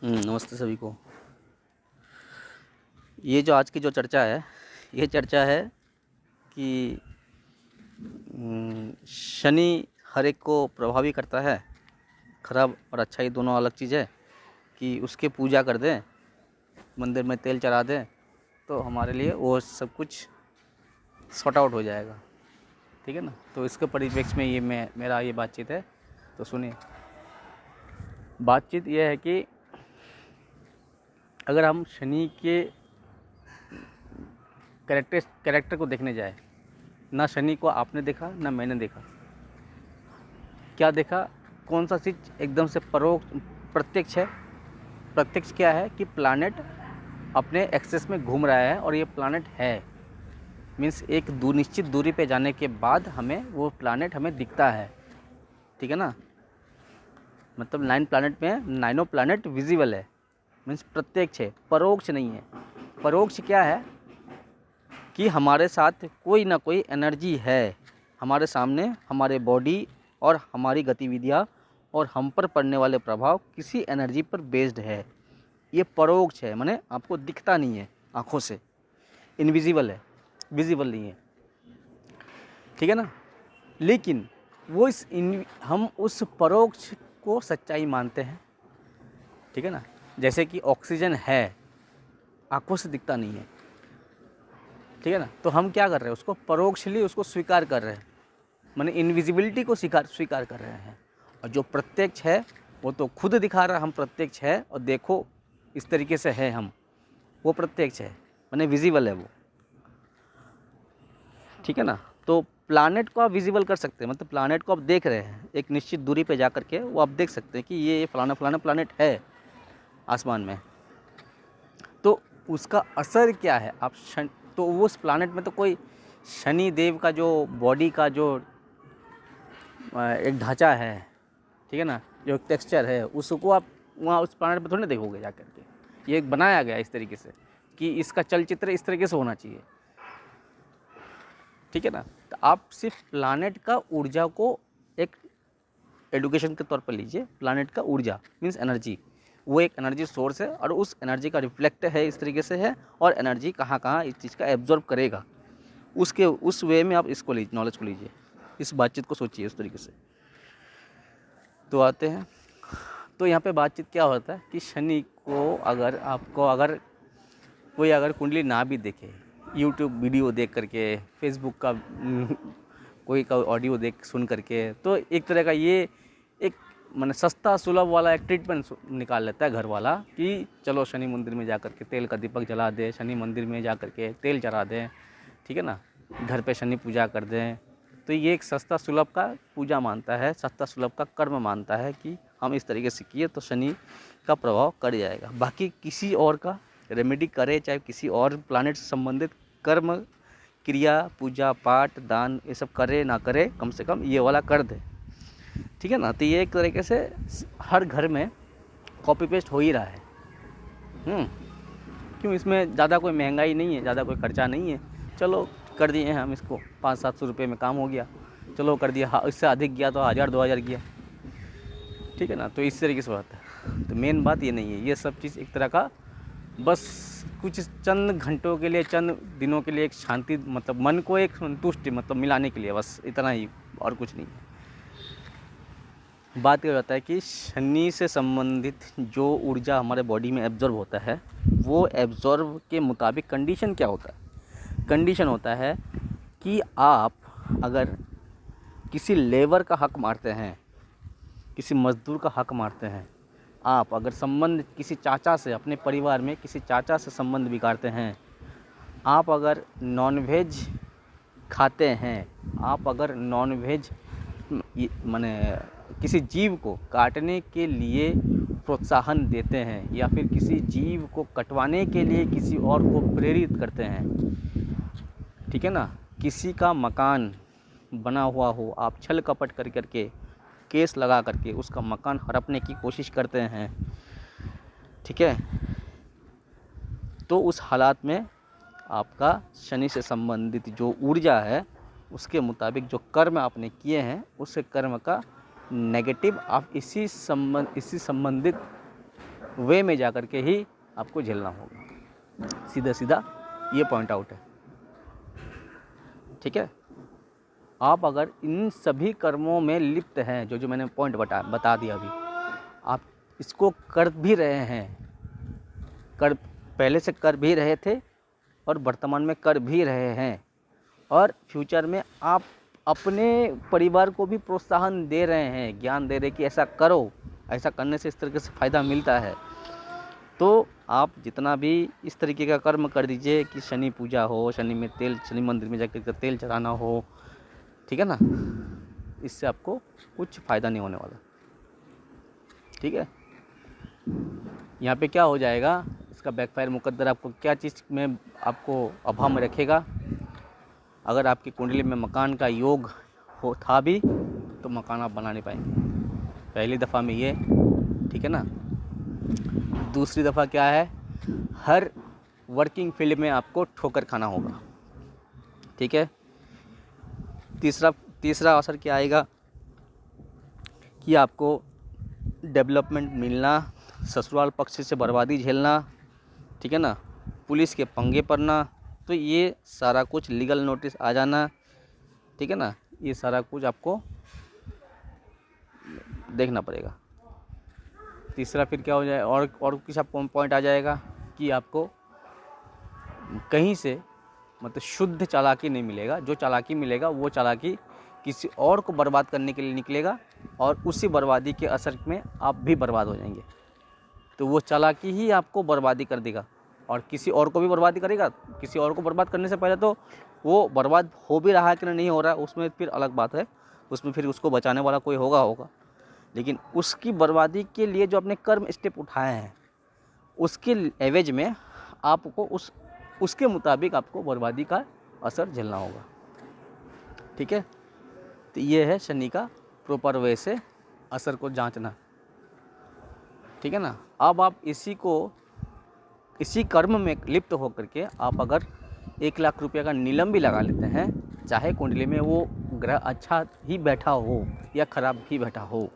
नमस्ते सभी को। ये जो आज की जो चर्चा है, ये चर्चा है कि शनि हर एक को प्रभावी करता है। खराब और अच्छा ही दोनों अलग चीज़ है कि उसके पूजा कर दें, मंदिर में तेल चढ़ा दें तो हमारे लिए वो सब कुछ सॉर्ट आउट हो जाएगा। ठीक है ना। तो इसके परिप्रेक्ष्य में ये मेरा ये बातचीत है। तो सुनिए, बातचीत ये है कि अगर हम शनि के कैरेक्टर को देखने जाए, ना शनि को आपने देखा ना मैंने देखा। क्या देखा? कौन सा चीज़ एकदम से प्रत्यक्ष है? प्रत्यक्ष क्या है कि प्लैनेट अपने एक्सेस में घूम रहा है और ये प्लैनेट है, मीन्स एक निश्चित दूरी पे जाने के बाद हमें वो प्लैनेट हमें दिखता है। ठीक है ना। मतलब 9 प्लैनेट में 9 प्लैनेट विजिबल है, मीन्स प्रत्यक्ष है, परोक्ष नहीं है। परोक्ष क्या है कि हमारे साथ कोई ना कोई एनर्जी है, हमारे सामने हमारे बॉडी और हमारी गतिविधियाँ और हम पर पड़ने वाले प्रभाव किसी एनर्जी पर बेस्ड है। ये परोक्ष है, माने आपको दिखता नहीं है आँखों से, इनविजिबल है, विजिबल नहीं है। ठीक है ना। लेकिन वो हम उस परोक्ष को सच्चाई मानते हैं। ठीक है ना। जैसे कि ऑक्सीजन है, आँखों से दिखता नहीं है। ठीक है ना। तो हम क्या कर रहे हैं? उसको परोक्षली उसको स्वीकार कर रहे हैं, माने इनविजिबिलिटी को स्वीकार कर रहे हैं। और जो प्रत्यक्ष है वो तो खुद दिखा रहा है हम प्रत्यक्ष है और देखो इस तरीके से है हम, वो प्रत्यक्ष है, माने विजिबल है वो। ठीक है ना। तो प्लैनेट को आप विजिबल कर सकते हैं, मतलब प्लैनेट को आप देख रहे हैं एक निश्चित दूरी पे जा कर के, वो आप देख सकते हैं कि ये फलाना फलाना प्लैनेट है आसमान में। तो उसका असर क्या है? तो वो उस प्लैनेट में तो कोई शनि देव का जो बॉडी का जो एक ढांचा है, ठीक है ना, जो टेक्सचर है, उसको आप वहाँ उस प्लैनेट पे थोड़ी ना देखोगे जा कर के। ये एक बनाया गया इस तरीके से कि इसका चलचित्र इस तरीके से होना चाहिए। ठीक है ना। तो आप सिर्फ प्लैनेट का ऊर्जा को एक एडुकेशन के तौर पर लीजिए। प्लैनेट का ऊर्जा मीन्स एनर्जी, वो एक एनर्जी सोर्स है और उस एनर्जी का रिफ्लेक्ट है इस तरीके से है, और एनर्जी कहाँ कहाँ इस चीज़ का एब्जॉर्ब करेगा, उसके उस वे में आप इसको लीजिए, नॉलेज को लीजिए, इस बातचीत को सोचिए उस तरीके से। तो आते हैं, तो यहाँ पे बातचीत क्या होता है कि शनि को अगर कोई कुंडली ना भी देखे, यूट्यूब वीडियो देख करके, फेसबुक का कोई का ऑडियो देख सुन करके, तो एक तरह का ये एक मैंने सस्ता सुलभ वाला एक ट्रीटमेंट निकाल लेता है घर वाला कि चलो शनि मंदिर में जा कर के तेल का दीपक जला दें, शनि मंदिर में जा कर के तेल चढ़ा दें, ठीक है ना, घर पे शनि पूजा कर दें। तो ये एक सस्ता सुलभ का पूजा मानता है, सस्ता सुलभ का कर्म मानता है कि हम इस तरीके से किए तो शनि का प्रभाव कट जाएगा। बाकी किसी और का रेमेडी करे, चाहे किसी और प्लैनेट से संबंधित कर्म क्रिया, पूजा पाठ, दान, ये सब करे ना करे, कम से कम ये वाला कर दे। ठीक है ना। तो ये एक तरीके से हर घर में कॉपी पेस्ट हो ही रहा है। क्यों? इसमें ज़्यादा कोई महंगाई नहीं है, ज़्यादा कोई खर्चा नहीं है। चलो कर दिए हैं हम इसको, 500-700 रुपये में काम हो गया, चलो कर दिया। इससे अधिक गया तो 1000-2000 गया। ठीक है ना। तो इस तरीके से होता है। तो मेन बात ये नहीं है, ये सब चीज़ एक तरह का बस कुछ चंद घंटों के लिए, चंद दिनों के लिए एक शांति, मतलब मन को एक संतुष्टि मतलब मिलाने के लिए, बस इतना ही, और कुछ नहीं। बात क्या होता है कि शनि से संबंधित जो ऊर्जा हमारे बॉडी में एब्जॉर्ब होता है, वो एब्जॉर्ब के मुताबिक कंडीशन क्या होता है? कंडीशन होता है कि आप अगर किसी लेबर का हक मारते हैं, किसी मजदूर का हक मारते हैं, आप अगर संबंध किसी चाचा से, अपने परिवार में किसी चाचा से संबंध बिगाड़ते हैं, आप अगर नॉनवेज खाते हैं, आप अगर नॉनवेज माने किसी जीव को काटने के लिए प्रोत्साहन देते हैं, या फिर किसी जीव को कटवाने के लिए किसी और को प्रेरित करते हैं, ठीक है ना, किसी का मकान बना हुआ हो, आप छल कपट कर करके केस लगा करके उसका मकान हड़पने की कोशिश करते हैं, ठीक है, तो उस हालात में आपका शनि से संबंधित जो ऊर्जा है, उसके मुताबिक जो कर्म आपने किए हैं, उस कर्म का नेगेटिव आप इसी संबंधित वे में जा कर के ही आपको झेलना होगा। सीधा सीधा ये पॉइंट आउट है। ठीक है, आप अगर इन सभी कर्मों में लिप्त हैं, जो मैंने पॉइंट बता दिया अभी, आप इसको कर भी रहे हैं, पहले से कर भी रहे थे और वर्तमान में कर भी रहे हैं, और फ्यूचर में आप अपने परिवार को भी प्रोत्साहन दे रहे हैं, ज्ञान दे रहे हैं कि ऐसा करो, ऐसा करने से इस तरीके से फ़ायदा मिलता है। तो आप जितना भी इस तरीके का कर्म कर दीजिए कि शनि पूजा हो, शनि मंदिर में जाकर तेल चढ़ाना हो, ठीक है ना, इससे आपको कुछ फ़ायदा नहीं होने वाला। ठीक है, यहाँ पे क्या हो जाएगा, इसका बैकफायर मुकद्दर आपको क्या चीज़ में आपको अभाव में रखेगा। अगर आपकी कुंडली में मकान का योग था भी तो मकान आप बना नहीं पाएंगे, पहली दफ़ा में ये। ठीक है ना, दूसरी दफ़ा क्या है, हर वर्किंग फील्ड में आपको ठोकर खाना होगा। ठीक है, तीसरा असर क्या आएगा कि आपको डेवलपमेंट मिलना, ससुराल पक्ष से बर्बादी झेलना, ठीक है ना, पुलिस के पंगे पड़ना, तो ये सारा कुछ लीगल नोटिस आ जाना, ठीक है ना, ये सारा कुछ आपको देखना पड़ेगा। तीसरा फिर क्या हो जाए, और कुछ आपको पॉइंट आ जाएगा कि आपको कहीं से मतलब शुद्ध चालाकी नहीं मिलेगा। जो चालाकी मिलेगा वो चालाकी किसी और को बर्बाद करने के लिए निकलेगा, और उसी बर्बादी के असर में आप भी बर्बाद हो जाएंगे। तो वो चालाकी ही आपको बर्बादी कर देगा, और किसी और को भी बर्बादी करेगा। किसी और को बर्बाद करने से पहले तो वो बर्बाद हो भी रहा है कि नहीं हो रहा है, उसमें फिर अलग बात है, उसमें फिर उसको बचाने वाला कोई होगा। लेकिन उसकी बर्बादी के लिए जो आपने कर्म स्टेप उठाए हैं, उसके एवज में आपको उसके मुताबिक आपको बर्बादी का असर झेलना होगा। ठीक है, तो ये है शनि का प्रॉपर वे से असर को जांचना। ठीक है ना, अब आप इसी कर्म में लिप्त होकर के आप अगर 1 लाख रुपये का नीलम भी लगा लेते हैं, चाहे कुंडली में वो ग्रह अच्छा ही बैठा हो या ख़राब ही बैठा हो,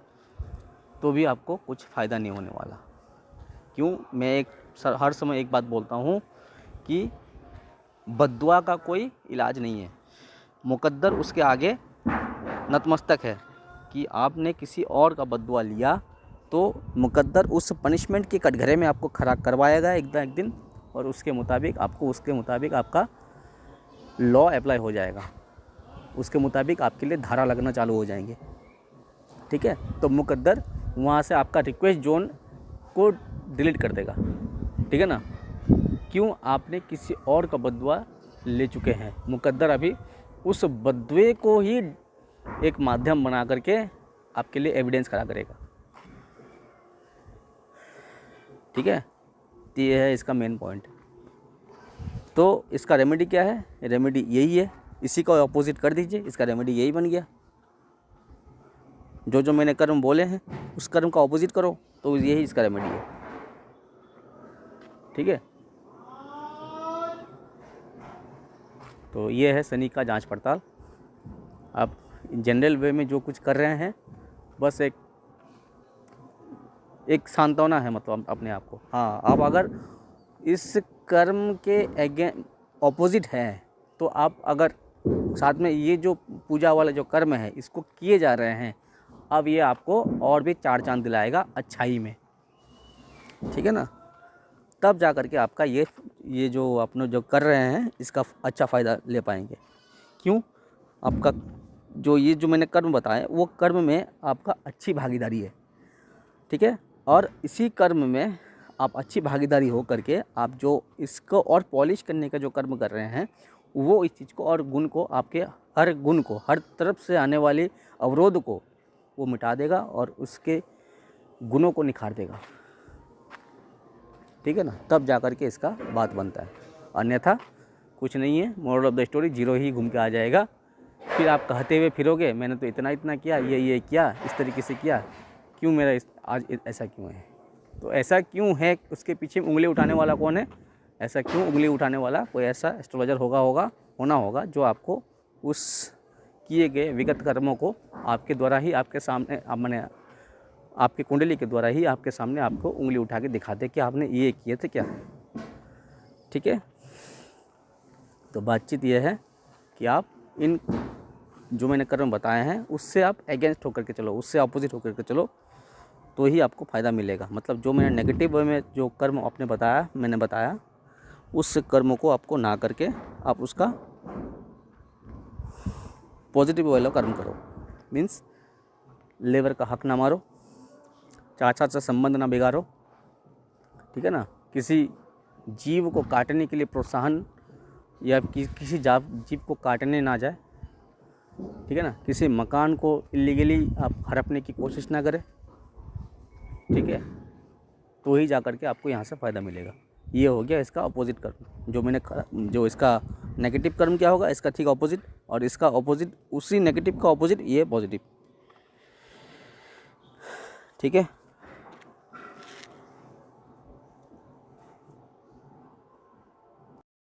तो भी आपको कुछ फ़ायदा नहीं होने वाला। क्यों, मैं हर समय एक बात बोलता हूँ कि बद्दुआ का कोई इलाज नहीं है, मुकद्दर उसके आगे नतमस्तक है। कि आपने किसी और का बद्दुआ लिया तो मुकद्दर उस पनिशमेंट के कटघरे में आपको खड़ा करवाएगा एक दिन, और उसके मुताबिक आपका लॉ अप्लाई हो जाएगा, उसके मुताबिक आपके लिए धारा लगना चालू हो जाएंगे। ठीक है, तो मुकद्दर वहाँ से आपका रिक्वेस्ट जोन को डिलीट कर देगा। ठीक है ना, क्यों, आपने किसी और का बद्दुआ ले चुके हैं। मुकद्दर अभी उस बद्दुए को ही एक माध्यम बना करके आपके लिए एविडेंस खड़ा करेगा। ठीक है, तो ये है इसका मेन पॉइंट। तो इसका रेमेडी क्या है, रेमेडी यही है, इसी का अपोजिट कर दीजिए, इसका रेमेडी यही बन गया। जो मैंने कर्म बोले हैं उस कर्म का अपोजिट करो, तो यही इसका रेमेडी है। ठीक है, तो ये है शनि का जांच पड़ताल। आप जनरल वे में जो कुछ कर रहे हैं, बस एक सांत्वना है, मतलब अपने आप को। हाँ, आप अगर इस कर्म के ऑपोजिट हैं, तो आप अगर साथ में ये जो पूजा वाला जो कर्म है इसको किए जा रहे हैं, अब ये आपको और भी 4 चांद दिलाएगा अच्छाई में। ठीक है ना, तब जा कर के आपका ये जो अपने जो कर रहे हैं इसका अच्छा फ़ायदा ले पाएंगे। क्यों, आपका जो मैंने कर्म बताए वो कर्म में आपका अच्छी भागीदारी है। ठीक है, और इसी कर्म में आप अच्छी भागीदारी हो करके आप जो इसको और पॉलिश करने का जो कर्म कर रहे हैं, वो इस चीज़ को और गुण को, आपके हर गुण को, हर तरफ से आने वाले अवरोध को वो मिटा देगा और उसके गुणों को निखार देगा। ठीक है ना, तब जा कर के इसका बात बनता है, अन्यथा कुछ नहीं है। मोरल ऑफ द स्टोरी 0 ही घूम के आ जाएगा। फिर आप कहते हुए फिरोगे मैंने तो इतना किया, ये किया, इस तरीके से किया, क्यों मेरा आज ऐसा क्यों है। तो ऐसा क्यों है, उसके पीछे उंगली उठाने वाला कौन है, ऐसा क्यों उंगली उठाने वाला कोई ऐसा एस्ट्रोलॉजर होना होगा जो आपको उस किए गए विगत कर्मों को आपके द्वारा ही आपके सामने मैंने आपकी कुंडली के द्वारा ही आपके सामने आपको उंगली उठा के दिखाते कि आपने ये किए थे क्या। ठीक है, तो बातचीत ये है कि आप इन जो मैंने कर्म बताए हैं उससे आप अगेंस्ट होकर के चलो, उससे अपोजिट होकर के चलो, तो ही आपको फ़ायदा मिलेगा। मतलब जो मैंने नेगेटिव वे में जो कर्म आपने बताया, मैंने बताया, उस कर्मों को आपको ना करके आप उसका पॉजिटिव वाला कर्म करो। मीन्स लेबर का हक ना मारो, चाचा से संबंध ना बिगाड़ो, ठीक है ना, किसी जीव को काटने के लिए प्रोत्साहन या किसी जीव को काटने ना जाए, ठीक है ना, किसी मकान को इलीगली आप हड़पने की कोशिश ना करें, ठीक है, तो ही जा कर के आपको यहाँ से फ़ायदा मिलेगा। ये हो गया इसका अपोजिट कर्म। जो इसका नेगेटिव कर्म क्या होगा, इसका ठीक अपोजिट, और इसका अपोजिट, उसी नेगेटिव का अपोजिट ये पॉजिटिव। ठीक है।